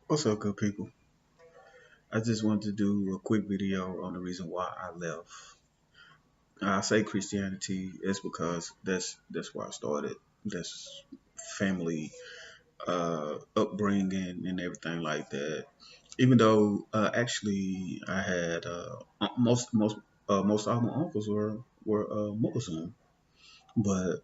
What's up, good people? I just wanted to do a quick video on the reason why I left. I say Christianity is because that's where I started. That's family upbringing and everything like that. Even though actually I had most of my uncles were Muslim, but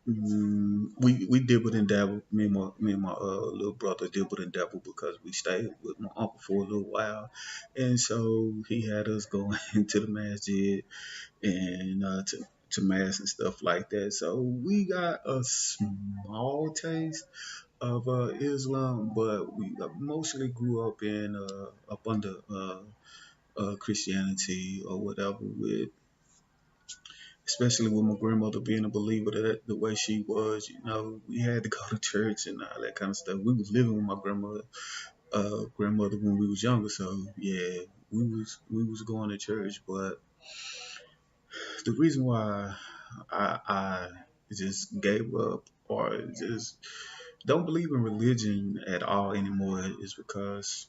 we dibbled and dabbled. Me and my little brother dibbled and dabbled because we stayed with my uncle for a little while, and so he had us going to the masjid and to mass and stuff like that. So we got a small taste of Islam, but we mostly grew up in up under Christianity or whatever with especially with my grandmother being a believer that the way she was, we had to go to church and all that kind of stuff. We was living with my grandmother when we was younger, so yeah, we was going to church. But the reason why I just gave up or just don't believe in religion at all anymore is because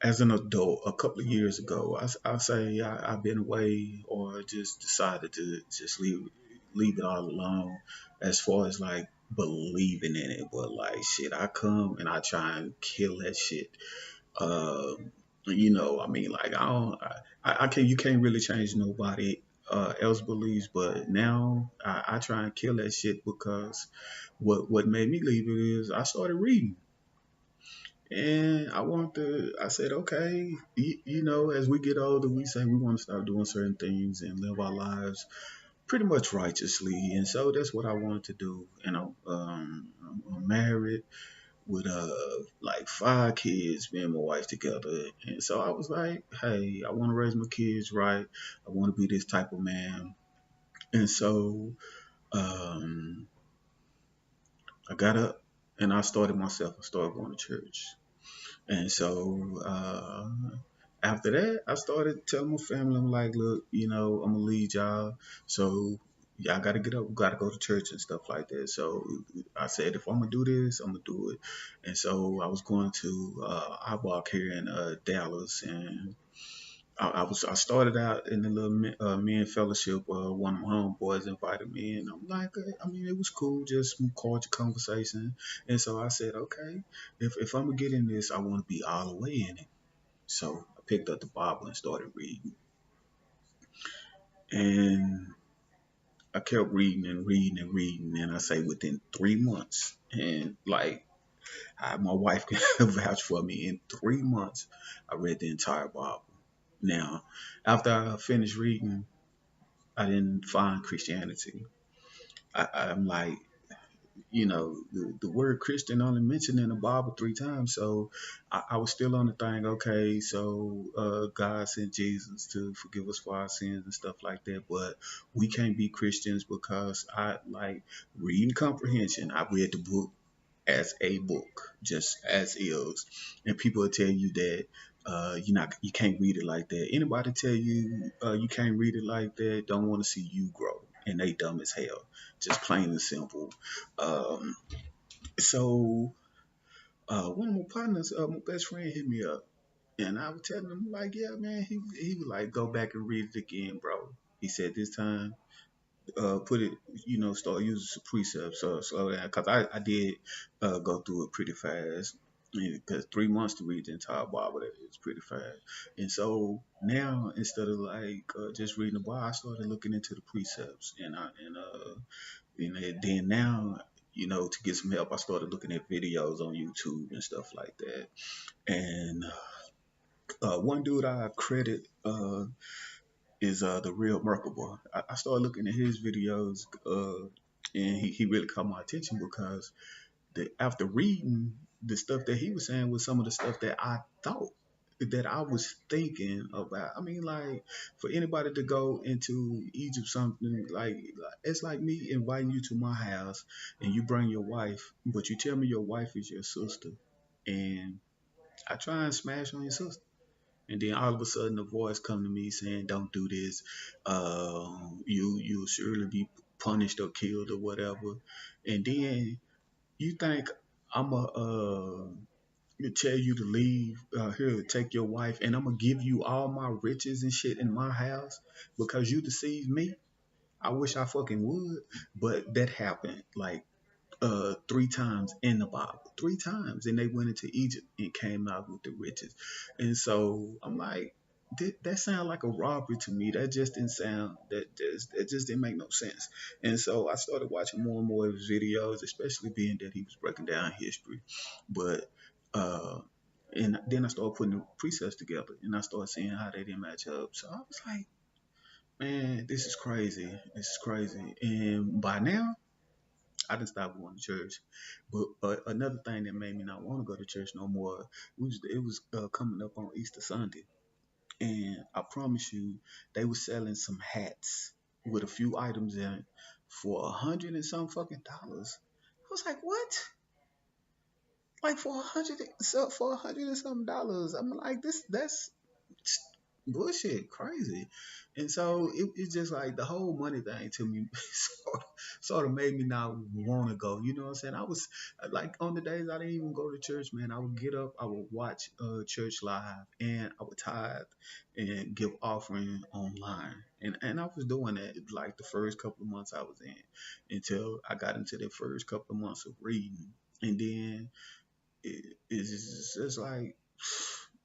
as an adult, a couple of years ago, I say I've been away or just decided to just leave it all alone as far as like believing in it. But like shit, I come and I try and kill that shit. I mean, like I can't. You can't really change nobody else beliefs, but now I try and kill that shit because what made me leave it is I started reading. And I said, okay, as we get older, we say we want to start doing certain things and live our lives pretty much righteously. And so that's what I wanted to do. I'm married with like 5 kids, me and my wife together. And so I was like, hey, I want to raise my kids right. I want to be this type of man. And so um, I got up and I started myself. I started going to church. And so after that, I started telling my family, I'm like, look, I'm gonna lead y'all. So y'all gotta get up, gotta go to church and stuff like that. So I said, if I'm gonna do this, I'm gonna do it. And so I was going to IBOC here in Dallas, and I started out in the little men fellowship. One of my homeboys invited me, and I'm like, I mean, it was cool, just some cordial conversation. And so I said, okay, if I'm gonna get in this, I want to be all the way in it. So I picked up the Bible and started reading, and I kept reading and reading and reading, and I say within 3 months, and like my wife can vouch for me, in 3 months, I read the entire Bible. Now, after I finished reading, I didn't find Christianity. I'm like, the word Christian only mentioned in the Bible 3 times. So I was still on the thing, okay, so God sent Jesus to forgive us for our sins and stuff like that. But we can't be Christians because I like reading comprehension. I read the book as a book, just as is. And people will tell you that you can't read it like that. Anybody tell you you can't read it like that, don't want to see you grow. And they dumb as hell. Just plain and simple. Um, so one of my partners, my best friend hit me up. And I was telling him, like, yeah, man, he was like, go back and read it again, bro. He said this time put it, start using some precepts, so slow down. Cause I did go through it pretty fast. Because 3 months to read the entire Bible, it's pretty fast. And so now, instead of like just reading the Bible, I started looking into the precepts, and then now, to get some help, I started looking at videos on YouTube and stuff like that. And one dude I credit is the real Merkable. I started looking at his videos, and he really caught my attention because after reading the stuff that he was saying was some of the stuff that I thought that I was thinking about. I mean, like for anybody to go into Egypt, something like it's like me inviting you to my house and you bring your wife, but you tell me your wife is your sister, and I try and smash on your sister. And then all of a sudden, a voice come to me saying, "Don't do this. You'll surely be punished or killed or whatever." And then you think I'm a tell you to leave here, take your wife, and I'm gonna give you all my riches and shit in my house because you deceived me. I wish I fucking would, but that happened like three times in the Bible, three times, and they went into Egypt and came out with the riches. And so I'm like, that sounded like a robbery to me. That just didn't sound that just didn't make no sense. And so I started watching more and more of his videos, especially being that he was breaking down history. But uh and then I started putting the precepts together and I started seeing how they didn't match up. So I was like, man, this is crazy. This is crazy. And by now I didn't stop going to church. But another thing that made me not want to go to church no more it was coming up on Easter Sunday, and I promise you, they were selling some hats with a few items in it for 100 and some fucking dollars. I was like, what? Like for 100, so for 100 and some dollars? I'm like, that's bullshit, crazy. And so it's just like the whole money thing to me sort of made me not want to go. You know what I'm saying? I was like on the days I didn't even go to church, man. I would get up, I would watch church live, and I would tithe and give offering online. And I was doing that like the first couple of months I was in until I got into the first couple of months of reading. And then it's just like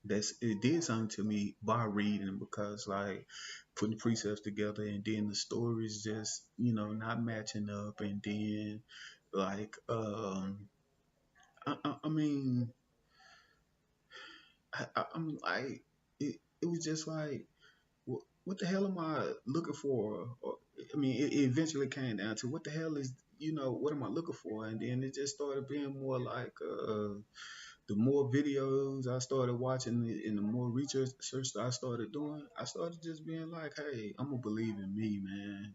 it did something to me by reading because like putting precepts together and then the stories just not matching up and then like I mean I'm like it was just like what the hell am I looking for? Or, I mean, it eventually came down to what the hell is, what am I looking for? And then it just started being more like, the more videos I started watching and the more research that I started doing, I started just being like, hey, I'm gonna believe in me, man.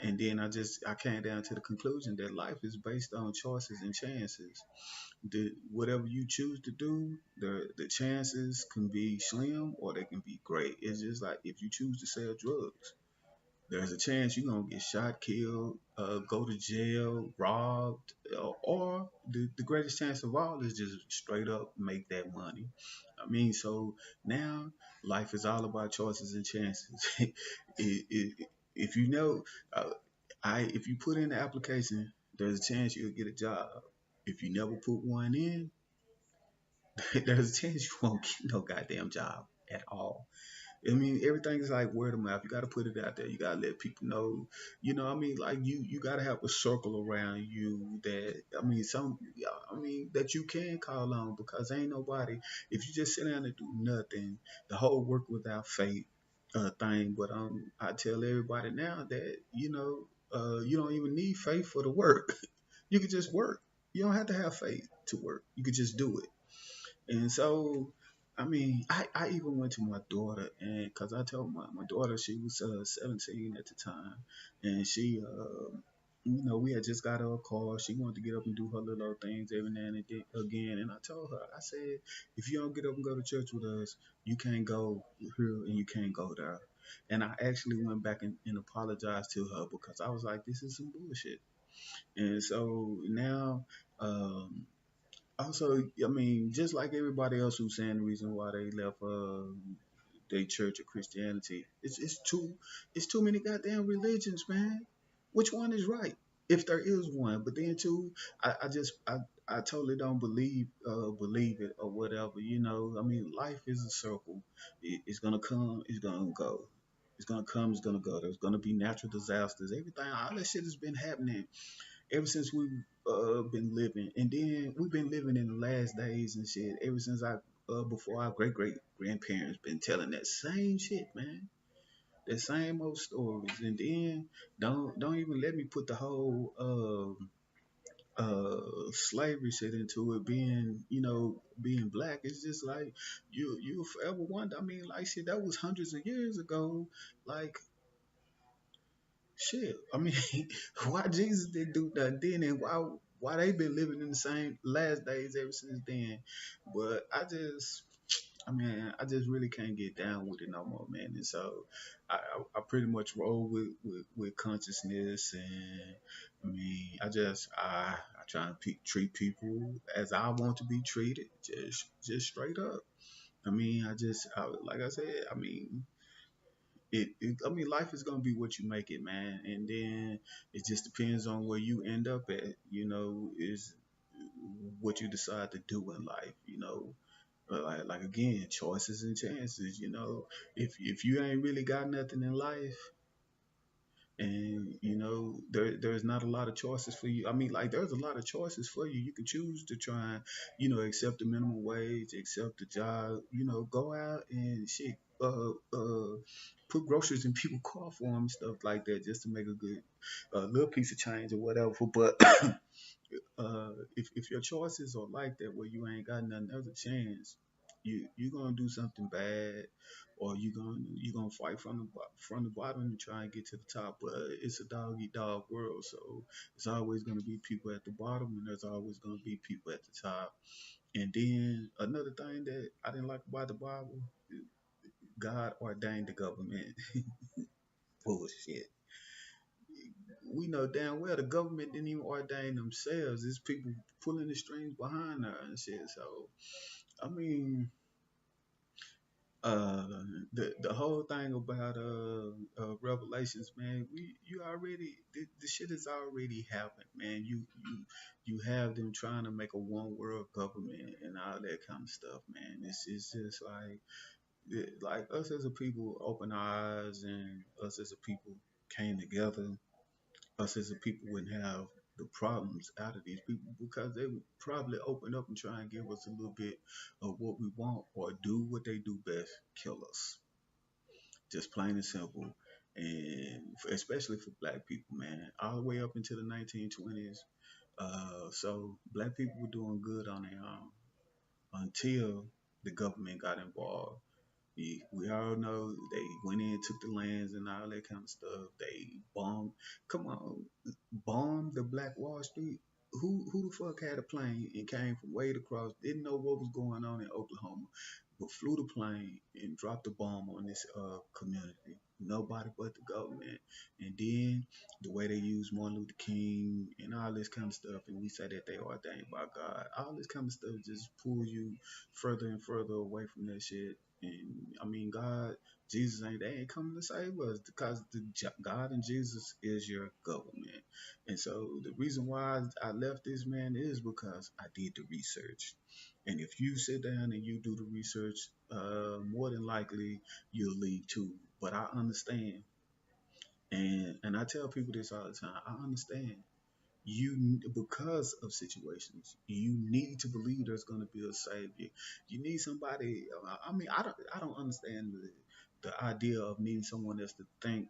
And then I came down to the conclusion that life is based on choices and chances. Whatever you choose to do, the chances can be slim or they can be great. It's just like if you choose to sell drugs, there's a chance you're gonna get shot, killed, go to jail, robbed, or the greatest chance of all is just straight up make that money. I mean, so now life is all about choices and chances. If you know, uh, if you put in the application, there's a chance you'll get a job. If you never put one in, there's a chance you won't get no goddamn job at all. I mean, everything is like word of mouth. You got to put it out there. You got to let people know. I mean, like you got to have a circle around you that, I mean, that you can call on because ain't nobody, if you just sit down and do nothing, the whole work without faith thing. But I tell everybody now that, you don't even need faith for the work. You can just work. You don't have to have faith to work. You could just do it. And so, I mean, I even went to my daughter, and because I told my daughter she was 17 at the time, and she, we had just got her a car. She wanted to get up and do her little things every now and again. And I told her, I said, if you don't get up and go to church with us, you can't go here and you can't go there. And I actually went back and apologized to her because I was like, this is some bullshit. And so now, um, also, I mean, just like everybody else who's saying the reason why they left their church or Christianity, it's too many goddamn religions, man. Which one is right? If there is one, but then too, I totally don't believe it or whatever. I mean, life is a circle. It's gonna come, it's gonna go. It's gonna come, it's gonna go. There's gonna be natural disasters. Everything, all that shit has been happening ever since we've been living, and then we've been living in the last days and shit. Ever since before our great grandparents been telling that same shit, man. The same old stories, and then don't even let me put the whole slavery shit into it. Being being black, it's just like you forever wonder. I mean, like shit, that was hundreds of years ago. Like shit, I mean, why Jesus didn't do nothing then, and why they been living in the same last days ever since then? But I mean, I just really can't get down with it no more, man. And so I pretty much roll with consciousness, and I mean, I trying to treat people as I want to be treated, just straight up. I mean, like I said, I mean, I mean, life is gonna be what you make it, man. And then it just depends on where you end up at. Is what you decide to do in life. Like again, choices and chances. If you ain't really got nothing in life, and there's not a lot of choices for you. I mean, like there's a lot of choices for you. You can choose to try and accept the minimum wage, accept the job, go out and shit, put groceries in people's car for them, stuff like that, just to make a good little piece of change or whatever. But if your choices are like that, where you ain't got nothing, there's a chance you're gonna do something bad, or you gonna fight from the bottom and try and get to the top. But it's a dog eat dog world, so it's always gonna be people at the bottom, and there's always gonna be people at the top. And then another thing that I didn't like about the Bible, God ordained the government. Bullshit. We know damn well the government didn't even ordain themselves. It's people pulling the strings behind her and shit. So I mean, uh, the whole thing about Revelations, man, you already the shit has already happened, man. You have them trying to make a one world government and all that kind of stuff, man. It's just like us as a people open our eyes, and us as a people came together, us as a people wouldn't have the problems out of these people, because they would probably open up and try and give us a little bit of what we want, or do what they do best: kill us. Just plain and simple. And especially for black people, man, all the way up into the 1920s. So black people were doing good on their own until the government got involved. We all know they went in, took the lands and all that kind of stuff. They bombed. Come on, bombed the Black Wall Street. Who the fuck had a plane and came from way across? Didn't know what was going on in Oklahoma, but flew the plane and dropped the bomb on this community. Nobody but the government. And then the way they use Martin Luther King and all this kind of stuff, and we say that they are ordained by God. All this kind of stuff just pulls you further and further away from that shit. And I mean, God, Jesus they ain't coming to save us, because God and Jesus is your government. And so the reason why I left this, man, is because I did the research. And if you sit down and you do the research, more than likely you'll leave too. But I understand, and I tell people this all the time. I understand you, because of situations, you need to believe there's going to be a savior. You need somebody. I mean, I don't understand the idea of needing someone else to thank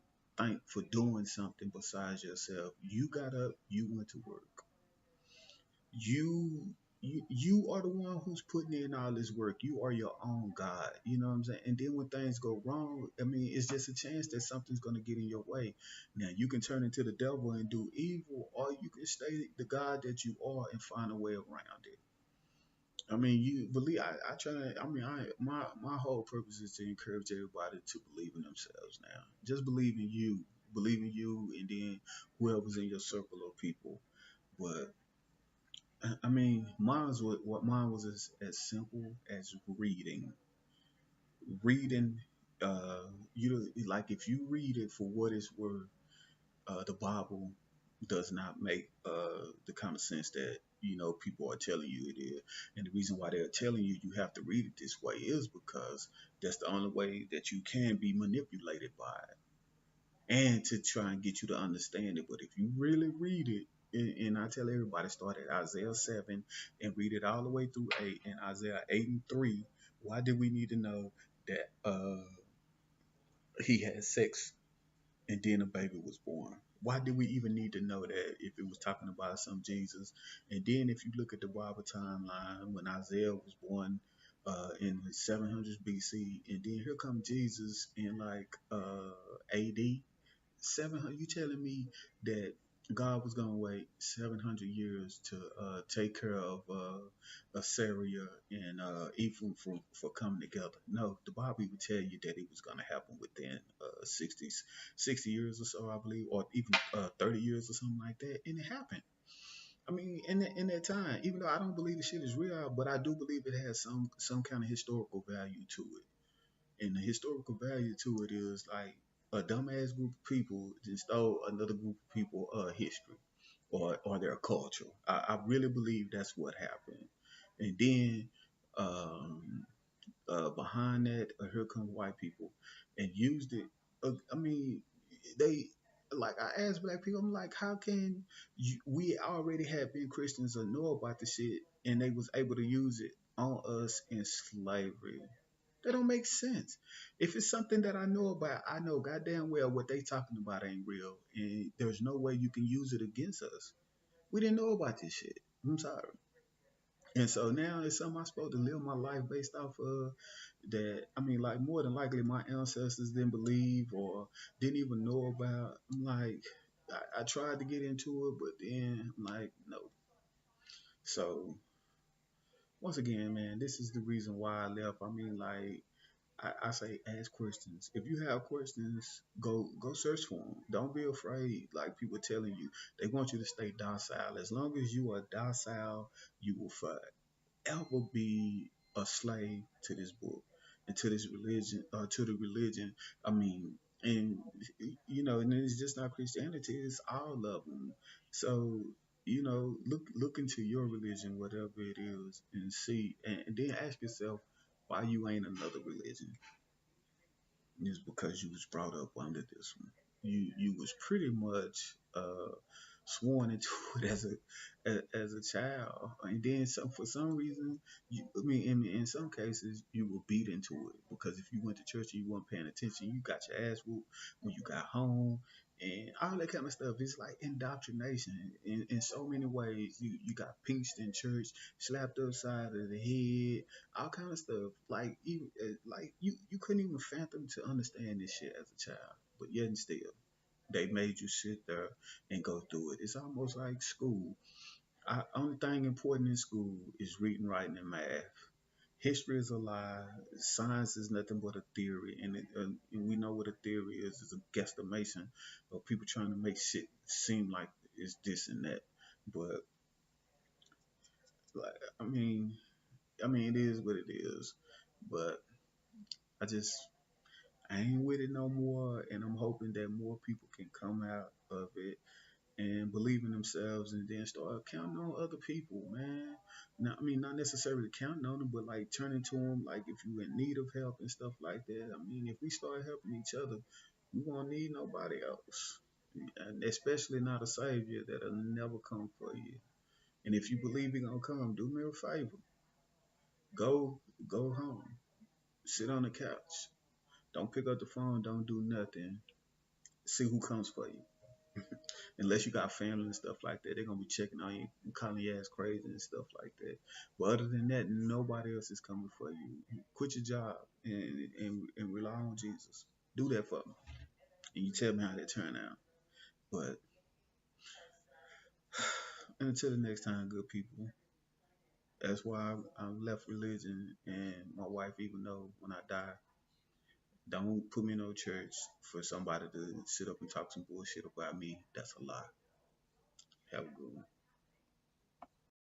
for doing something besides yourself. You got up, you went to work. You you you are the one who's putting in all this work. You are your own God. You know what I'm saying? And then when things go wrong, I mean, it's just a chance that something's going to get in your way. Now you can turn into the devil and do evil, or you can stay the God that you are and find a way around it. I mean, you believe. I try. I mean, my whole purpose is to encourage everybody to believe in themselves. Now, just believe in you, and then whoever's in your circle of people. But I mean, mine was as simple as reading. Like, if you read it for what it's worth, the Bible does not make the kind of sense that people are telling you it is. And the reason why they're telling you you have to read it this way is because that's the only way that you can be manipulated by it, and to try and get you to understand it. But if you really read it, and I tell everybody, start at Isaiah 7 and read it all the way through 8, and Isaiah 8 and 3. Why did we need to know that he had sex and then a baby was born? Why did we even need to know that if it was talking about some Jesus? And then if you look at the Bible timeline, when Isaiah was born in the 700s BC, and then here come Jesus in like AD 700. You telling me that God was gonna wait 700 years to take care of Assyria and Ephraim for coming together? No, the Bible would tell you that it was gonna happen within 60 years or so, I believe, or even 30 years or something like that, and it happened. I mean, in that time, even though I don't believe the shit is real, but I do believe it has some kind of historical value to it. And the historical value to it is like a dumbass group of people just stole another group of people history or their culture. I really believe that's what happened. And then um, behind that, here come white people and used it. I mean, they like I asked black people, I'm like, how can we already have been Christians or know about the shit, and they was able to use it on us in slavery? That don't make sense. If it's something that I know about, I know goddamn well what they talking about ain't real, and there's no way you can use it against us. We didn't know about this shit. I'm sorry. And so now it's something I'm supposed to live my life based off of that. I mean, like more than likely my ancestors didn't believe or didn't even know about. I'm like, I tried to get into it, but then I'm like, no. So once again, man, this is the reason why I left. I mean, like, I say ask questions. If you have questions, go search for them. Don't be afraid. Like people telling you, they want you to stay docile. As long as you are docile, you will fight ever be a slave to this book and to this religion, to the religion. I mean, and and it's just not Christianity; it's all of them. So look into your religion, whatever it is, and see, and then ask yourself why you ain't another religion. It's because you was brought up under this one. You was pretty much sworn into it as a child, and then for some reason, I mean, in some cases, you were beat into it because if you went to church and you weren't paying attention, you got your ass whooped when you got home, and all that kind of stuff. It's like indoctrination in so many ways. You got pinched in church, slapped upside of the head, all kind of stuff. Like even like you couldn't even fathom to understand this shit as a child, but yet and still they made you sit there and go through it. It's almost like school. Only thing important in school is reading, writing, and math. History is a lie. Science is nothing but a theory, and we know what a theory is. It's a guesstimation of people trying to make shit seem like it's this and that. But like, I mean, it is what it is. But I just I ain't with it no more, and I'm hoping that more people can come out of it and believe in themselves, and then start counting on other people, man. Not, I mean, not necessarily counting on them, but like turning to them, like if you're in need of help and stuff like that. I mean, if we start helping each other, we won't need nobody else, and especially not a savior that'll never come for you. And if you believe he's gonna come, do me a favor, go home, sit on the couch, don't pick up the phone, don't do nothing, see who comes for you. Unless you got family and stuff like that, they're gonna be checking on you and calling your ass crazy and stuff like that. But other than that, nobody else is coming for you. Quit your job and rely on Jesus. Do that for me, and you tell me how that turn out. But until the next time, good people. That's why I left religion, and my wife, even though when I die, don't put me in no church for somebody to sit up and talk some bullshit about me. That's a lie. Have a good one.